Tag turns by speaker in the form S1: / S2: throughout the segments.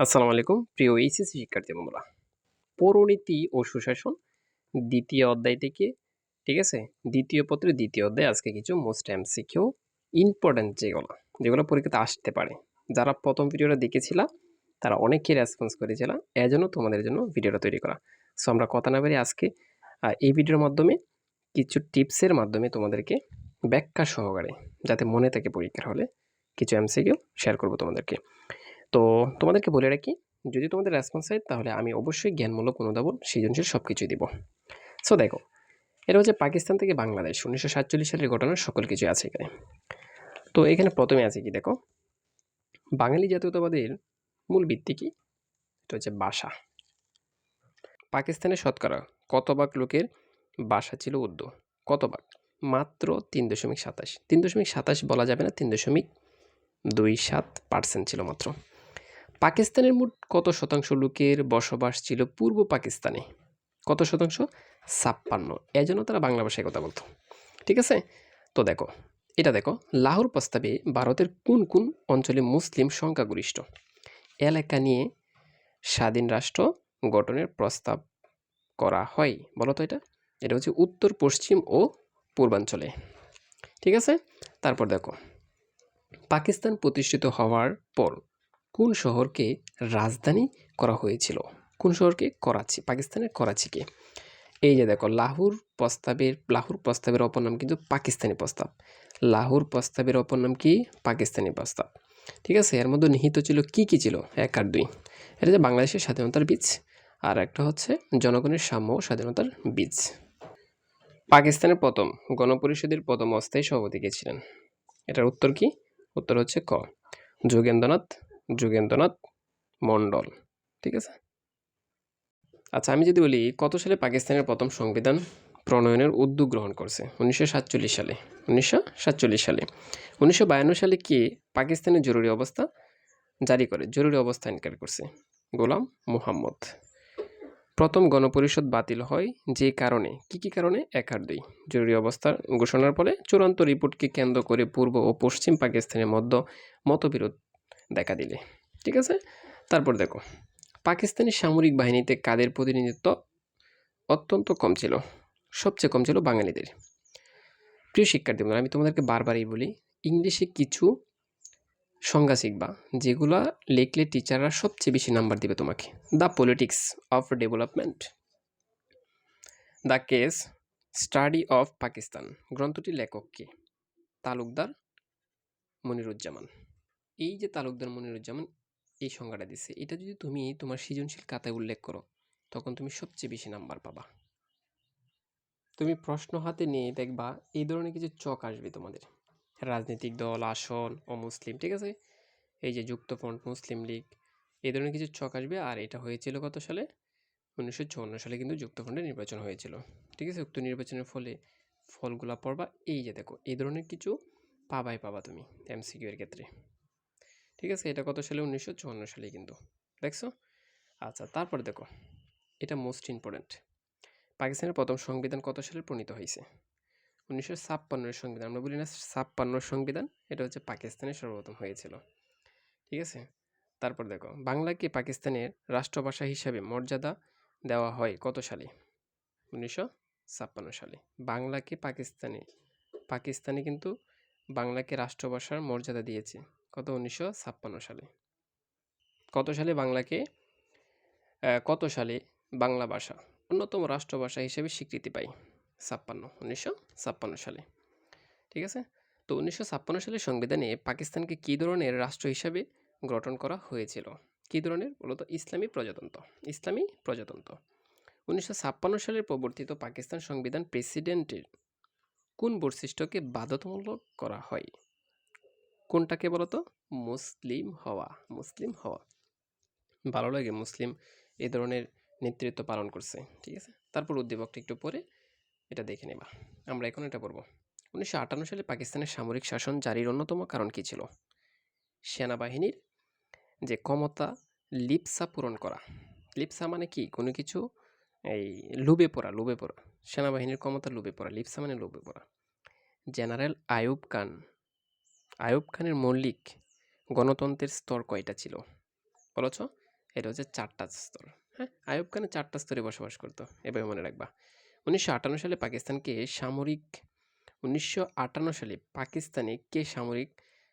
S1: আসসালামু আলাইকুম প্রিয় এইচএসসি শিক্ষার্থী বন্ধুরা। পৌরনীতি ও সুশাসন দ্বিতীয় অধ্যায় থেকে, ঠিক আছে, দ্বিতীয় পত্রের দ্বিতীয় অধ্যায় আজকে কিছু মোস্ট এমসিকিউ ইম্পর্টেন্ট যেগুলো যেগুলো পরীক্ষাতে আসতে পারে। যারা প্রথম ভিডিওটা দেখেছিলা তারা অনেকেই রেসপন্স করেছিল, এজন্য তোমাদের জন্য ভিডিওটা তৈরি করা। সো আমরা কথা না বেরিয়ে আজকে এই ভিডিওর মাধ্যমে কিছু টিপসের মাধ্যমে তোমাদেরকে ব্যাখ্যা সহকারে যাতে মনে থাকে পরীক্ষার হলে কিছু এমসিকিউ শেয়ার করবো তোমাদেরকে। তো তোমাদেরকে বলে রাখি, যদি তোমাদের রেসপন্স হয় তাহলে আমি অবশ্যই জ্ঞানমূলক অনুধাবন সৃজনশীল সব কিছুই দিব। সো দেখো, এটা হচ্ছে পাকিস্তান থেকে বাংলাদেশ 1947 সালের ঘটনার সকল কিছু আছে এখানে। তো এখানে প্রথমে আছে কি দেখো, বাঙালি জাতীয়তাবাদের মূল ভিত্তি কি? এটা হচ্ছে ভাষা। পাকিস্তানের শতকরা কত ভাগ লোকের ভাষা ছিল উর্দু? কত ভাগ? মাত্র 3.27। 3.27 বলা যাবে না, 3.27% ছিল মাত্র। পাকিস্তানের মোট কত শতাংশ লোকের বসবাস ছিল পূর্ব পাকিস্তানে? কত শতাংশ? 56। এজন্য তারা বাংলা ভাষায় কথা বলতো। ঠিক আছে, তো দেখো, এটা দেখো, লাহোর প্রস্তাবে ভারতের কোন কোন অঞ্চলে মুসলিম সংখ্যাগরিষ্ঠ এলাকা নিয়ে স্বাধীন রাষ্ট্র গঠনের প্রস্তাব করা হয়? বলো তো এটা। এটা হচ্ছে উত্তর পশ্চিম ও পূর্বাঞ্চলে। ঠিক আছে, তারপর দেখো, পাকিস্তান প্রতিষ্ঠিত হওয়ার পর কোন শহরকে রাজধানী করা হয়েছিল? কোন শহরকে? করাচি, পাকিস্তানের করাচিকে। এই যে দেখো, লাহোর প্রস্তাবের অপর নাম কিন্তু পাকিস্তানি প্রস্তাব। লাহোর প্রস্তাবের অপর নাম কি? পাকিস্তানি প্রস্তাব। ঠিক আছে, এর মধ্যে নিহিত ছিল কি কি ছিল? 1 আর 2। এটা যে বাংলাদেশের স্বাধীনতার বীজ, আর একটা হচ্ছে জনগণের সাম্য ও স্বাধীনতার বীজ। পাকিস্তানের প্রথম গণপরিষদের প্রথম অস্থায়ী সভাপতি কে ছিলেন? এটার উত্তর কি? উত্তর হচ্ছে ক, যোগেন্দ্রনাথ মণ্ডল। ঠিক আছে, আচ্ছা আমি যদি বলি কত সালে পাকিস্তানের প্রথম সংবিধান প্রণয়নের উদ্যোগ গ্রহণ করছে? 1947 সালে। 1947 সালে। 1952 সালে কে পাকিস্তানের জরুরি অবস্থা জারি করে, জরুরি অবস্থা এনকার করছে? গোলাম মুহাম্মদ। প্রথম গণপরিষদ বাতিল হয় যে কারণে, কি কি কারণে? 1 আর 2। জরুরি অবস্থার ঘোষণার ফলে চূড়ান্ত রিপোর্টকে কেন্দ্র করে পূর্ব ও পশ্চিম পাকিস্তানের মধ্যে মতবিরোধ দেখা দিলে। ঠিক আছে, তারপর দেখো, পাকিস্তানি সামরিক বাহিনীতে কাদের প্রতিনিধিত্ব অত্যন্ত কম ছিল? সবচেয়ে কম ছিল বাঙালিদের। প্রিয় শিক্ষার্থী বন্ধুরা, আমি তোমাদেরকে বারবারই বলি, ইংলিশে কিছু সংজ্ঞা শিখবা যেগুলা লিখলে টিচাররা সবচেয়ে বেশি নাম্বার দিবে তোমাকে। The politics of development, the case study of Pakistan গ্রন্থটির লেখক কে? তালুকদার মনিরুজ্জামান। এই যে তালুকদার মনিরুজ্জামান এই সংজ্ঞাটা দিচ্ছে, এটা যদি তুমি তোমার সৃজনশীল খাতায় উল্লেখ করো তখন তুমি সবচেয়ে বেশি নাম্বার পাবা। তুমি প্রশ্ন হাতে নিয়ে দেখবা এই ধরনের কিছু চক আসবে তোমাদের, রাজনৈতিক দল, আসন ও মুসলিম। ঠিক আছে, এই যে যুক্তফ্রন্ট, মুসলিম লীগ, এই ধরনের কিছু চক আসবে। আর এটা হয়েছিল কত সালে? 1954 সালে কিন্তু যুক্তফ্রন্টের নির্বাচন হয়েছিল। ঠিক আছে, উক্ত নির্বাচনের ফলে ফলগুলা পড়বা। এই যে দেখো, এই ধরনের কিছু পাবা তুমি এমসিকিউ এর ক্ষেত্রে। ঠিক আছে, এটা কত সালে? 1954 সালে কিন্তু, দেখছো। আচ্ছা তারপর দেখো, এটা মোস্ট ইম্পর্টেন্ট, পাকিস্তানের প্রথম সংবিধান কত সালে প্রণীত হয়েছে? 1956 সংবিধান। আমরা বলি না 56 সংবিধান, এটা হচ্ছে পাকিস্তানের সর্বপ্রথম হয়েছিল। ঠিক আছে, তারপর দেখো, বাংলাকে পাকিস্তানের রাষ্ট্রভাষা হিসাবে মর্যাদা দেওয়া হয় কত সালে? 1956 সালে। বাংলাকে পাকিস্তানে কিন্তু বাংলাকে রাষ্ট্রভাষার মর্যাদা দিয়েছে কত? 1956 সালে। কত সালে বাংলাকে কত সালে বাংলা ভাষা অন্যতম রাষ্ট্রভাষা হিসেবে স্বীকৃতি পায়? 1956 সালে। ঠিক আছে, তো 1956 সালের সংবিধানে পাকিস্তানকে কী ধরনের রাষ্ট্র হিসাবে গঠন করা হয়েছিল? কী ধরনের বলতো? ইসলামী প্রজাতন্ত্র। 1956 সালের প্রবর্তিত পাকিস্তান সংবিধান প্রেসিডেন্টের কোন বৈশিষ্ট্যকে বাধ্যতামূলক করা হয়? কোনটাকে বলতো? মুসলিম হওয়া। ভালো লাগে মুসলিম এই ধরনের নেতৃত্ব পালন করছে। ঠিক আছে, তারপর উদ্দীপকটা একটু পরে এটা দেখে নেবা। আমরা এখন এটা পড়ব। 1958 সালে পাকিস্তানের সামরিক শাসন জারির অন্যতম কারণ কি ছিল? সেনাবাহিনীর যে ক্ষমতা লিপ্সা পূরণ করা। লিপ্সা মানে কি? কোনো কিছু এই লোভে পড়া। সেনাবাহিনীর ক্ষমতা লোভে পড়া, লিপ্সা মানে লোভে পড়া। জেনারেল আইয়ুব খানের মৌলিক গণতন্ত্রের স্তর কয়টা ছিল? বলেছ? এটা হচ্ছে 4টা স্তর। হ্যাঁ? আইয়ুব খান 4টা স্তরে বসবাস করত। এভাবে মনে রাখবা। 1958 সালে পাকিস্তানকে সামরিক 1958 সালে পাকিস্তানে কে সামরিক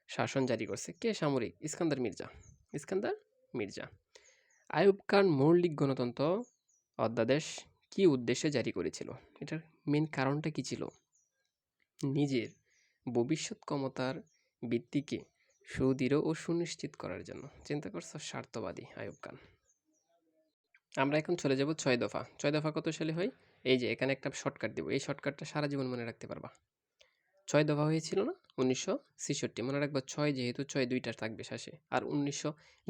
S1: শাসন জারি করছে? কে সামরিক? ইস্কান্দার মির্জা। ইস্কান্দার মির্জা। আইয়ুব খান মৌলিক গণতন্ত্র অধ্যাদেশ কি উদ্দেশ্যে জারি করেছিল? এটার মেন কারণটা কি ছিল? নিজের ভবিষ্যৎ ক্ষমতার ভিত্তিকে সুদৃঢ় ও সুনিশ্চিত করার জন্য। চিন্তা করছো? স্বার্থবাদী আইয়ুব খান। আমরা এখন চলে যাব 6 দফা। 6 দফা কত সালে হয়? এই যে এখানে একটা শর্টকাট দেব। এই শর্টকাটটা সারা জীবন মনে রাখতে পারবা। 6 দফা হয়েছিল না? 1966 মনে রাখবা 6 যেহেতু 6 2টা থাকবে শেষে। আর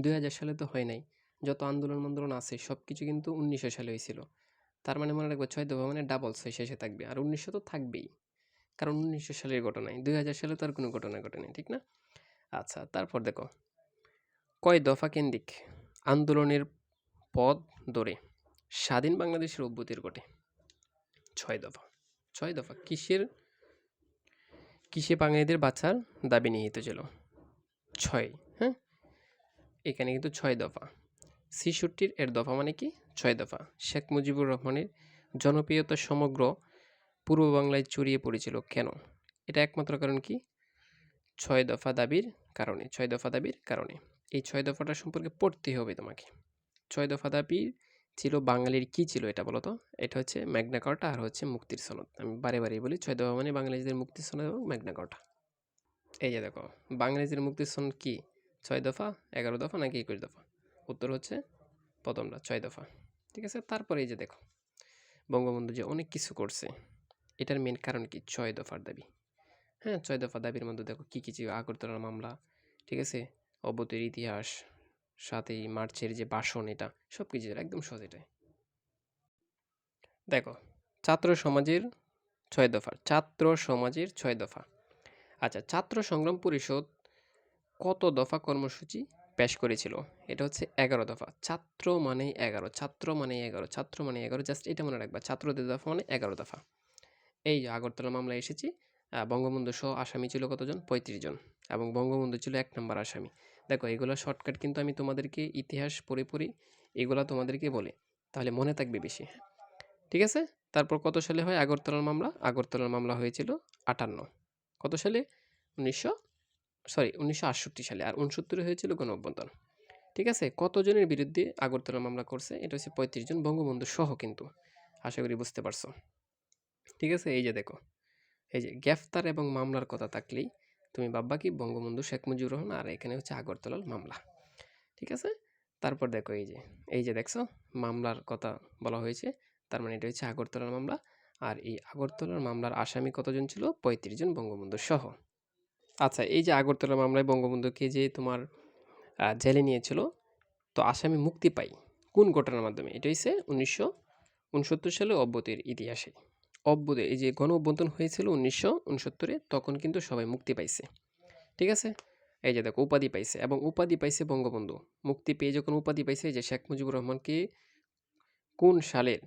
S1: 2000 সালে তো হয় নাই। যত আন্দোলন আছে সবকিছু কিন্তু 1900 সালে হয়েছিল। তার মানে মনে রাখবা 6 দফা মানে ডাবল 6 শেষে থাকবে। আর 1900 তো থাকবেই। কারণ 1900 সালের ঘটনায় 2000 সালে তো আর কোনো ঘটনা ঘটেনি, ঠিক না? আচ্ছা, তারপর দেখো কয় দফা কেন্দ্রিক আন্দোলনের পথ ধরে স্বাধীন বাংলাদেশের অভ্যুদয় ঘটে? 6 দফা। 6 দফা কিসে বাঙালিদের বাঁচার দাবি নিহিত ছিল? 6। হ্যাঁ, এখানে কিন্তু 6 দফা। 66 এর দফা মানে কি? 6 দফা। শেখ মুজিবুর রহমানের জনপ্রিয়তা সমগ্র পূর্ব বাংলায় ছড়িয়ে পড়েছিল কেন? এটা একমাত্র কারণ কি? 6 দফা দাবির কারণে। 6 দফা দাবির কারণে। এই 6 দফাটা সম্পর্কে পড়তে হবে তোমাকে। 6 দফা দাবি ছিল বাঙালির কি ছিল এটা বলো তো? এটা হচ্ছে ম্যাগনা কার্টা আর হচ্ছে মুক্তির সনদ। আমি বারেই বলি 6 দফা মানে বাংলাদেশের মুক্তির সনদ এবং ম্যাগনা কার্টা। এই যে দেখো বাংলাদেশের মুক্তির সনদ কি? 6 দফা, 11 দফা নাকি 21 দফা? উত্তর হচ্ছে প্রথমটা 6 দফা। ঠিক আছে? তারপরে এই যে দেখো বঙ্গবন্ধু যে অনেক কিছু করছে এটার মেন কারণ কি? 6 দফার দাবি। হ্যাঁ, 6 দফা দাবির মধ্যে দেখো কি ছিল? আগরতলার মামলা, ঠিক আছে? অবৈতর ইতিহাস, 7ই মার্চের যে ভাষণ এটা সবকিছু একদম সহজ এটাই। দেখো ছাত্র সমাজের 6 দফা। ছাত্র সমাজের 6 দফা। আচ্ছা, ছাত্র সংগ্রাম পরিষদ কত দফা কর্মসূচি পেশ করেছিল? এটা হচ্ছে 11 দফা। ছাত্র মানেই 11, ছাত্র মানেই 11, ছাত্র মানে 11, জাস্ট এটা মনে রাখবা। ছাত্রদের দফা মানে 11 দফা। এই যে আগরতলা মামলায় এসেছি, বঙ্গবন্ধু সহ আসামি ছিল কতজন? 35 জন। এবং বঙ্গবন্ধু ছিল 1 নম্বর আসামি। দেখো এগুলো শর্টকাট কিন্তু আমি তোমাদেরকে ইতিহাস পড়ে এগুলা তোমাদেরকে বলে তাহলে মনে থাকবে বেশি। ঠিক আছে? তারপর কত সালে হয় আগরতলার মামলা? আগরতলার মামলা হয়েছিল 58। কত সালে? 1968 সালে। আর 69 হয়েছিল গণঅভ্যুত্থান। ঠিক আছে? কতজনের বিরুদ্ধে আগরতলা মামলা করছে? এটা হচ্ছে 35 জন, বঙ্গবন্ধু সহ কিন্তু। আশা করি বুঝতে পারছো। ঠিক আছে? এই যে দেখো, এই যে গ্রেফতার এবং মামলার কথা থাকলেই তুমি ভাববা কি? বঙ্গবন্ধু শেখ মুজিবুর রহমান, আর এখানে হচ্ছে আগরতলার মামলা। ঠিক আছে? তারপর দেখো এই যে দেখছো মামলার কথা বলা হয়েছে, তার মানে এটা হচ্ছে আগরতলার মামলা। আর এই আগরতলার মামলার আসামি কতজন ছিল? 35 জন, বঙ্গবন্ধু সহ। আচ্ছা, এই যে আগরতলা মামলায় বঙ্গবন্ধুকে যে তোমার জেলে নিয়েছিল, তো আসামি মুক্তি পায় কোন ঘটনার মাধ্যমে? এটা হচ্ছে 1969 সালে অভ্যুদয়ের ইতিহাসে। অভ্যুদয়, এই যে গণ অভ্যুত্থান হয়েছিল 1969-এ, তখন কিন্তু সবাই মুক্তি পাইছে। ঠিক আছে? এই যে দেখো উপাধি পাইছে, এবং উপাধি পাইছে বঙ্গবন্ধু। মুক্তি পেয়ে যখন উপাধি পাইছে, যে শেখ মুজিবুর রহমানকে কোন সালের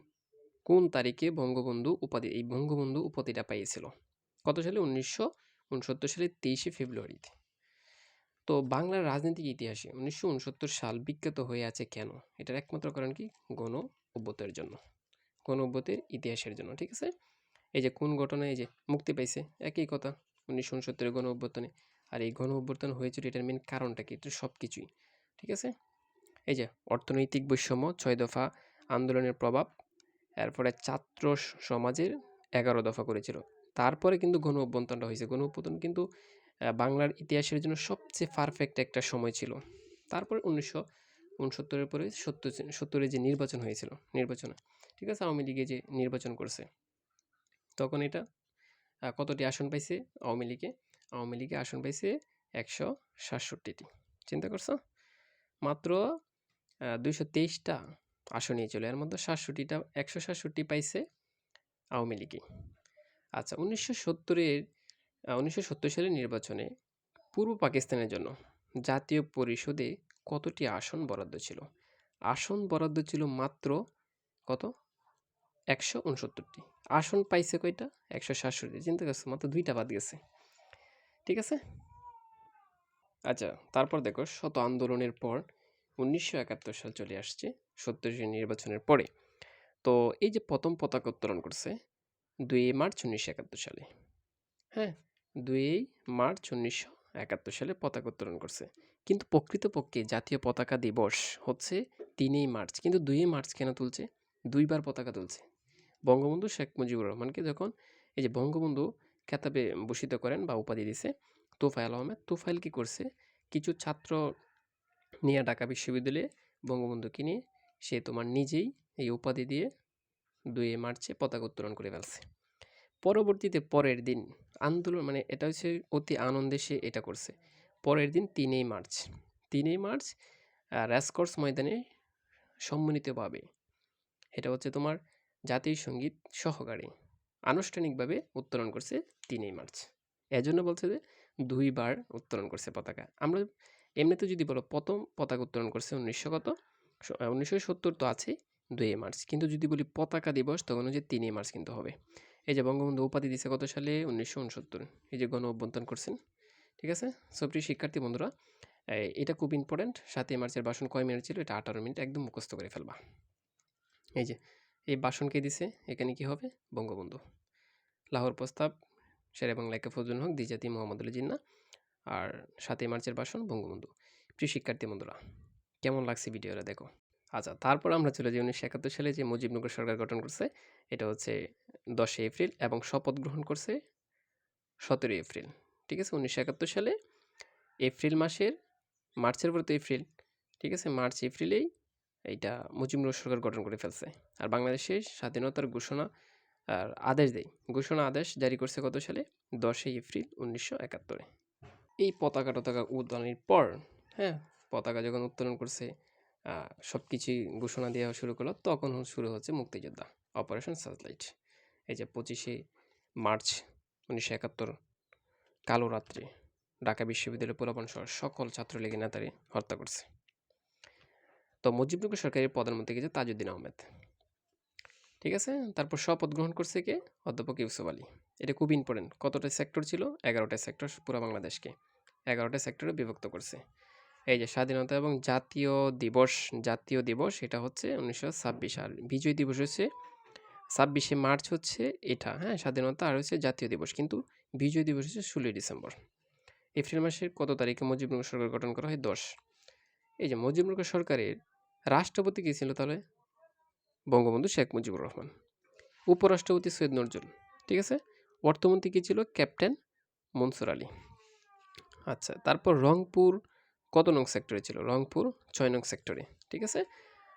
S1: কোন তারিখে বঙ্গবন্ধু উপাধি, এই বঙ্গবন্ধু উপাধিটা পাইয়েছিল? কত সালে? 1969 সালের 23শে ফেব্রুয়ারিতে। তো বাংলার রাজনৈতিক ইতিহাসে 1969 সাল বিখ্যাত হয়ে আছে কেন? এটার একমাত্র কারণ কি? গণ অভ্যুদয়ের জন্য, গণ অভ্যুদয়ের ইতিহাসের জন্য। ঠিক আছে? এই যে কোন ঘটনায় এই যে মুক্তি পাইছে, একই কথা 1969 গণ অভ্যুত্থানে। আর এই গণ অভ্যুত্থান হয়েছিল, এটার মেন কারণটা কি? তো সব কিছুই। ঠিক আছে? এই যে অর্থনৈতিক বৈষম্য, 6 দফা আন্দোলনের প্রভাব, এরপরে ছাত্র সমাজের 11 দফা করেছিল। তারপরে কিন্তু গণ অভ্যুত্থানটা হয়েছে। গণ অভ্যুত্থান কিন্তু বাংলার ইতিহাসের জন্য সবচেয়ে পারফেক্ট একটা সময় ছিল। তারপরে 1969-এর পরে 70-এ যে নির্বাচন হয়েছিল, নির্বাচনে, ঠিক আছে, আওয়ামী লীগে যে নির্বাচন করছে, তখন এটা কতটি আসন পাইছে আওয়ামী লীগে? আওয়ামী লীগে আসন পাইছে 167টি। চিন্তা করছো? মাত্র 223টা আসন নিয়েছিল, এর মধ্যে 167টি পাইছে আওয়ামী লীগে। আচ্ছা, 1970 সালের নির্বাচনে পূর্ব পাকিস্তানের জন্য জাতীয় পরিষদে কতটি আসন বরাদ্দ ছিল? আসন বরাদ্দ ছিল মাত্র কত? 169টি। আসন পাইছে কয়টা? 167। চিন্তা করছো? মাত্র 2টা বাদ গেছে। ঠিক আছে? আচ্ছা, তারপর দেখো শত আন্দোলনের পর 1971 সাল চলে আসছে 70 নির্বাচনের পরে। তো এই যে প্রথম পতাকা উত্তোলন করছে 2 মার্চ 1971 সালে। হ্যাঁ, 2 মার্চ 1971 সালে পতাকা উত্তোলন করছে। কিন্তু প্রকৃতপক্ষে জাতীয় পতাকা দিবস হচ্ছে 3 মার্চ। কিন্তু 2 মার্চ কেন তুলছে? 2 বার পতাকা তুলছে। বঙ্গবন্ধু শেখ মুজিবুর রহমানকে যখন এই যে বঙ্গবন্ধু খেতাবে ভূষিত করেন বা উপাধি দিছে তোফায়েল আহমেদ, তোফায়েল কি করছে? কিছু ছাত্র নিয়ে ঢাকা বিশ্ববিদ্যালয়ে বঙ্গবন্ধুকে নিয়ে সে তোমার নিজেই এই উপাধি দিয়ে 2 মার্চে পতাকা উত্তোলন করে ফেলছে। পরবর্তীতে পরের দিন আন্দোলন মানে এটা হচ্ছে অতি আনন্দে সে এটা করছে। পরের দিন 3 মার্চ 3 মার্চ রেসকোর্স ময়দানে সম্মিলিতভাবে এটা হচ্ছে তোমার জাতীয় সঙ্গীত সহকারে আনুষ্ঠানিকভাবে উত্তোলন করছে 3 মার্চ। এজন্য বলছে যে 2 বার উত্তোলন করছে পতাকা। আমরা এমনিতে যদি বলো প্রথম পতাকা উত্তোলন করছে 1970 তো আছে 2 মার্চ। কিন্তু যদি বলি পতাকা দিবস তখন হচ্ছে 3 মার্চ কিন্তু হবে। এই যে বঙ্গবন্ধু উপাধি দিছে কত সালে? 1969। এই যে গণ অভ্যুত্থান করছেন, ঠিক আছে? সো প্রিয় শিক্ষার্থী বন্ধুরা, এটা খুব ইম্পর্ট্যান্ট। 7 মার্চের ভাষণ কয় মিনিট ছিল? এটা 18 মিনিট, একদম মুখস্থ করে ফেলবা। এই যে এই ভাষণ কে দিছে? এখানে কি হবে? বঙ্গবন্ধু। লাহোর প্রস্তাব শেরে বাংলা একে ফজলুল হক দ্বিজাতি মোহাম্মদ আলী জিন্নাহ। আর 7 মার্চের ভাষণ বঙ্গবন্ধু। প্রিয় শিক্ষার্থী বন্ধুরা, কেমন লাগছে ভিডিওটা দেখো। আচ্ছা, তারপর আমরা চলে যাই 1971 সালে যে মুজিবনগর সরকার গঠন করছে। এটা হচ্ছে 10 এপ্রিল এবং শপথ গ্রহণ করছে 17 এপ্রিল। ঠিক আছে? 1971 সালে এপ্রিল মাসের, মার্চের পরে তো এপ্রিল, ঠিক আছে? মার্চ এপ্রিলেই এইটা মুজিবনগর সরকার গঠন করে ফেলছে। আর বাংলাদেশে স্বাধীনতার ঘোষণা আর আদেশ দেয়। ঘোষণা আদেশ জারি করছে কত সালে? 10 এপ্রিল 1971-এ। এই পতাকা টতাকা উত্তোলনের পর, হ্যাঁ, পতাকা যখন উত্তোলন করছে, সব কিছুই ঘোষণা দেওয়া শুরু করলো, তখন শুরু হচ্ছে মুক্তিযোদ্ধা অপারেশন সার্চলাইট। এই যে 25 মার্চ 1971 কালো রাত্রে ঢাকা বিশ্ববিদ্যালয়ের পোলাপান সহ সকল ছাত্রলীগের নেতারে হত্যা করছে। তো মুজিবনগর সরকারের প্রধানমন্ত্রী কিছু তাজউদ্দিন আহমেদ, ঠিক আছে? তারপর শপথ গ্রহণ করছে কে? অধ্যাপক ইউসুফ আলী। এটা খুব ইম্পর্টেন্ট। কতটা সেক্টর ছিল? 11টা সেক্টর পুরো বাংলাদেশকে 11টা সেক্টরে বিভক্ত করছে। এই যে স্বাধীনতা এবং জাতীয় দিবস এটা হচ্ছে 1926। আর বিজয় দিবস হচ্ছে 26 মার্চ হচ্ছে এটা, হ্যাঁ, স্বাধীনতা আর হচ্ছে জাতীয় দিবস। কিন্তু বিজয় দিবস হচ্ছে 16 ডিসেম্বর। এপ্রিল মাসের কত তারিখে মুজিবনগর সরকার গঠন করা হয়? 10। এই যে মুজিবনগর সরকারের রাষ্ট্রপতি কে ছিল তাহলে? বঙ্গবন্ধু শেখ মুজিবুর রহমান। উপরাষ্ট্রপতি সৈয়দ নজরুল, ঠিক আছে? অর্থমন্ত্রী কে ছিল? ক্যাপ্টেন মনসুর আলী। আচ্ছা, তারপর রংপুর কত নং সেক্টরে ছিল? রংপুর 6 নং সেক্টরে, ঠিক আছে?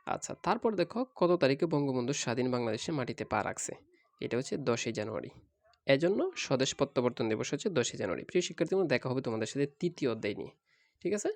S1: আচ্ছা, তারপর দেখো কত তারিখে বঙ্গবন্ধু স্বাধীন বাংলাদেশে মাটিতে পা রাখছে? এটা হচ্ছে 10 জানুয়ারি। এজন্য স্বদেশ প্রত্যাবর্তন দিবস হচ্ছে 10 জানুয়ারি। প্রিয় শিক্ষার্থীরা, দেখা হবে তোমাদের সাথে তৃতীয় অধ্যায় নিয়ে, ঠিক আছে?